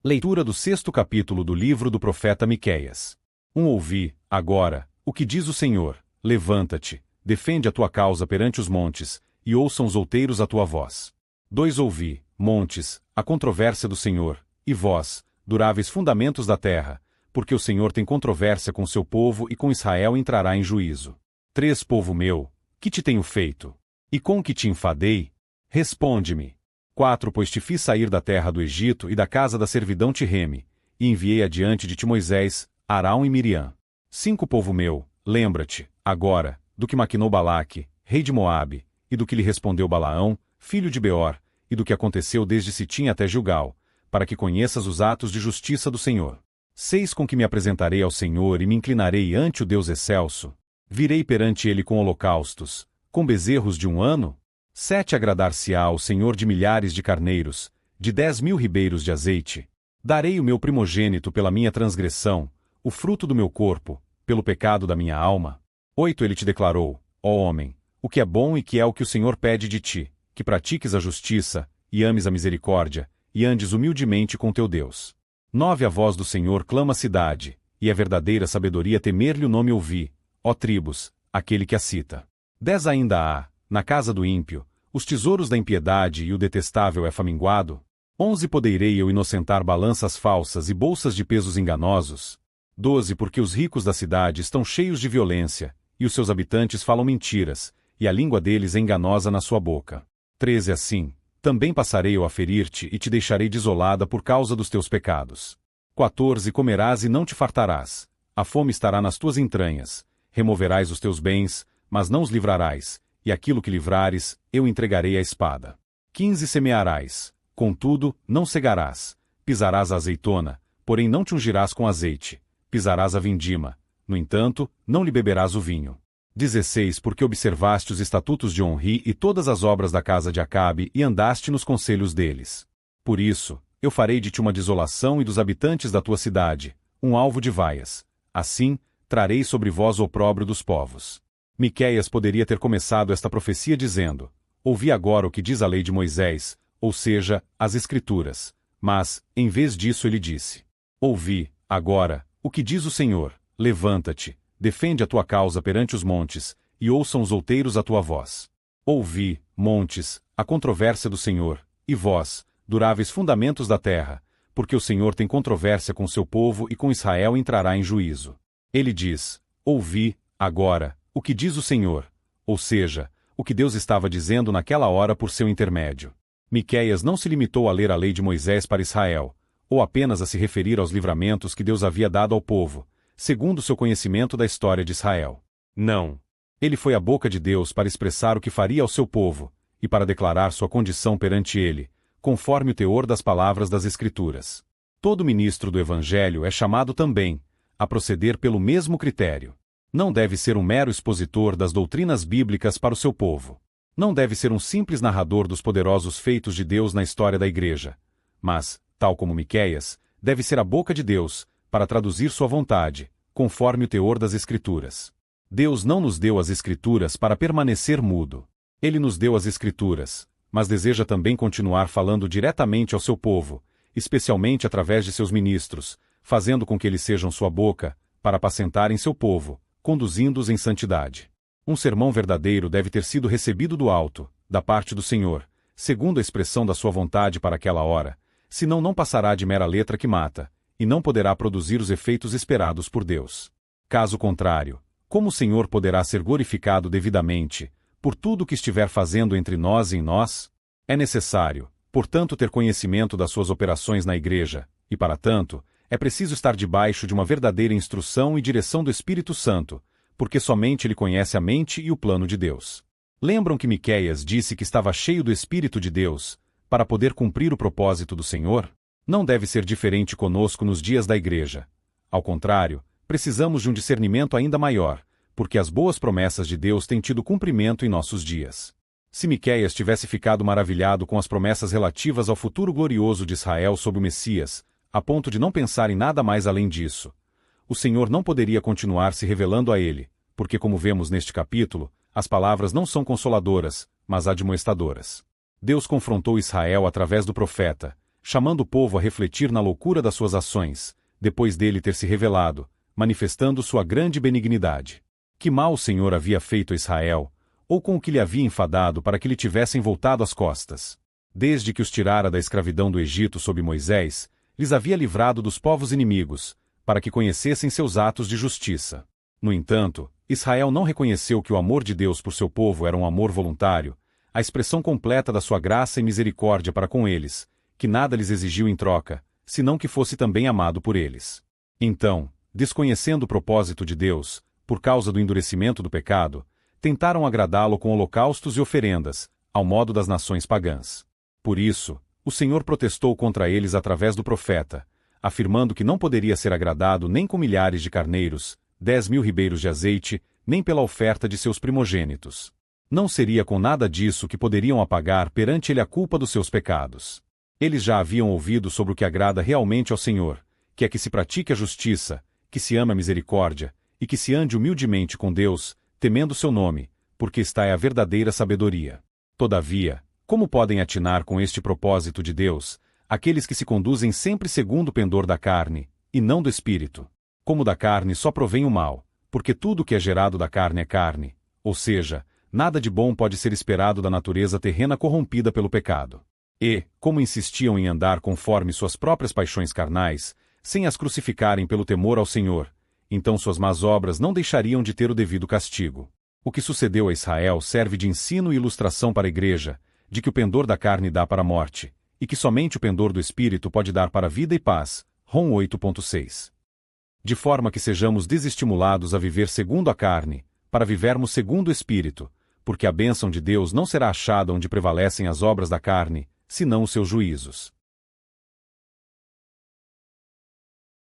Leitura do 6º capítulo do livro do profeta Miqueias. Ouvi, agora, o que diz o Senhor: levanta-te, defende a tua causa perante os montes, e ouçam os outeiros a tua voz. 2 Ouvi, montes, a controvérsia do Senhor, e vós, duráveis fundamentos da terra, porque o Senhor tem controvérsia com seu povo e com Israel entrará em juízo. 3 Povo meu, que te tenho feito? E com que te enfadei? Responde-me. 4 Pois te fiz sair da terra do Egito e da casa da servidão te reme, e enviei adiante de ti Moisés, Arão e Miriam. 5 Povo meu, lembra-te, agora, do que maquinou Balaque, rei de Moabe, e do que lhe respondeu Balaão, filho de Beor, e do que aconteceu desde Sitim até Gilgal, para que conheças os atos de justiça do Senhor. 6 Com que me apresentarei ao Senhor e me inclinarei ante o Deus excelso. Virei perante ele com holocaustos, com bezerros de 1 ano? 7 Agradar-se-á ao Senhor de milhares de carneiros, de 10.000 ribeiros de azeite. Darei o meu primogênito pela minha transgressão, o fruto do meu corpo, pelo pecado da minha alma. 8 Ele te declarou, ó homem, o que é bom e que é o que o Senhor pede de ti, que pratiques a justiça, e ames a misericórdia, e andes humildemente com teu Deus. 9 A voz do Senhor clama a cidade, e é verdadeira sabedoria temer-lhe o nome ouvir, ó tribos, aquele que a cita. 10 Ainda há, na casa do ímpio, os tesouros da impiedade e o detestável é faminguado? 11 Poderei eu inocentar balanças falsas e bolsas de pesos enganosos? 12 Porque os ricos da cidade estão cheios de violência, e os seus habitantes falam mentiras, e a língua deles é enganosa na sua boca. 13 Assim, também passarei eu a ferir-te e te deixarei desolada por causa dos teus pecados. 14 Comerás e não te fartarás, a fome estará nas tuas entranhas, removerás os teus bens, mas não os livrarás, e aquilo que livrares, eu entregarei à espada. 15 Semearás, contudo, não cegarás, pisarás a azeitona, porém não te ungirás com azeite, pisarás a vindima, no entanto, não lhe beberás o vinho. 16 Porque observaste os estatutos de Onri e todas as obras da casa de Acabe e andaste nos conselhos deles. Por isso, eu farei de ti uma desolação e dos habitantes da tua cidade, um alvo de vaias. Assim, trarei sobre vós o opróbrio dos povos. Miqueias poderia ter começado esta profecia dizendo: ouvi agora o que diz a lei de Moisés, ou seja, as Escrituras. Mas, em vez disso ele disse: ouvi, agora, o que diz o Senhor: levanta-te, defende a tua causa perante os montes, e ouçam os outeiros a tua voz. Ouvi, montes, a controvérsia do Senhor, e vós, duráveis fundamentos da terra, porque o Senhor tem controvérsia com seu povo e com Israel entrará em juízo. Ele diz: ouvi, agora, o que diz o Senhor, ou seja, o que Deus estava dizendo naquela hora por seu intermédio. Miqueias não se limitou a ler a lei de Moisés para Israel, ou apenas a se referir aos livramentos que Deus havia dado ao povo, segundo seu conhecimento da história de Israel. Não. Ele foi a boca de Deus para expressar o que faria ao seu povo, e para declarar sua condição perante ele, conforme o teor das palavras das Escrituras. Todo ministro do Evangelho é chamado também a proceder pelo mesmo critério. Não deve ser um mero expositor das doutrinas bíblicas para o seu povo. Não deve ser um simples narrador dos poderosos feitos de Deus na história da Igreja. Mas, tal como Miqueias, deve ser a boca de Deus, para traduzir sua vontade, conforme o teor das Escrituras. Deus não nos deu as Escrituras para permanecer mudo. Ele nos deu as Escrituras, mas deseja também continuar falando diretamente ao seu povo, especialmente através de seus ministros, fazendo com que eles sejam sua boca, para apacentarem seu povo, conduzindo-os em santidade. Um sermão verdadeiro deve ter sido recebido do alto, da parte do Senhor, segundo a expressão da sua vontade para aquela hora, senão não passará de mera letra que mata, e não poderá produzir os efeitos esperados por Deus. Caso contrário, como o Senhor poderá ser glorificado devidamente, por tudo o que estiver fazendo entre nós e em nós? É necessário, portanto, ter conhecimento das suas operações na Igreja, e para tanto, é preciso estar debaixo de uma verdadeira instrução e direção do Espírito Santo, porque somente ele conhece a mente e o plano de Deus. Lembram que Miqueias disse que estava cheio do Espírito de Deus, para poder cumprir o propósito do Senhor? Não deve ser diferente conosco nos dias da Igreja. Ao contrário, precisamos de um discernimento ainda maior, porque as boas promessas de Deus têm tido cumprimento em nossos dias. Se Miqueias tivesse ficado maravilhado com as promessas relativas ao futuro glorioso de Israel sob o Messias, a ponto de não pensar em nada mais além disso, o Senhor não poderia continuar se revelando a ele, porque como vemos neste capítulo, as palavras não são consoladoras, mas admoestadoras. Deus confrontou Israel através do profeta, chamando o povo a refletir na loucura das suas ações, depois dele ter se revelado, manifestando sua grande benignidade. Que mal o Senhor havia feito a Israel, ou com o que lhe havia enfadado para que lhe tivessem voltado as costas. Desde que os tirara da escravidão do Egito sob Moisés, lhes havia livrado dos povos inimigos, para que conhecessem seus atos de justiça. No entanto, Israel não reconheceu que o amor de Deus por seu povo era um amor voluntário, a expressão completa da sua graça e misericórdia para com eles, que nada lhes exigiu em troca, senão que fosse também amado por eles. Então, desconhecendo o propósito de Deus, por causa do endurecimento do pecado, tentaram agradá-lo com holocaustos e oferendas, ao modo das nações pagãs. Por isso, o Senhor protestou contra eles através do profeta, afirmando que não poderia ser agradado nem com milhares de carneiros, 10.000 ribeiros de azeite, nem pela oferta de seus primogênitos. Não seria com nada disso que poderiam apagar perante ele a culpa dos seus pecados. Eles já haviam ouvido sobre o que agrada realmente ao Senhor, que é que se pratique a justiça, que se ame a misericórdia, e que se ande humildemente com Deus, temendo seu nome, porque esta é a verdadeira sabedoria. Todavia, como podem atinar com este propósito de Deus, aqueles que se conduzem sempre segundo o pendor da carne, e não do espírito? Como da carne só provém o mal, porque tudo que é gerado da carne é carne, ou seja, nada de bom pode ser esperado da natureza terrena corrompida pelo pecado. E, como insistiam em andar conforme suas próprias paixões carnais, sem as crucificarem pelo temor ao Senhor, então suas más obras não deixariam de ter o devido castigo. O que sucedeu a Israel serve de ensino e ilustração para a igreja, de que o pendor da carne dá para a morte, e que somente o pendor do espírito pode dar para a vida e paz. Rom 8.6. De forma que sejamos desestimulados a viver segundo a carne, para vivermos segundo o espírito, porque a bênção de Deus não será achada onde prevalecem as obras da carne, senão os seus juízos.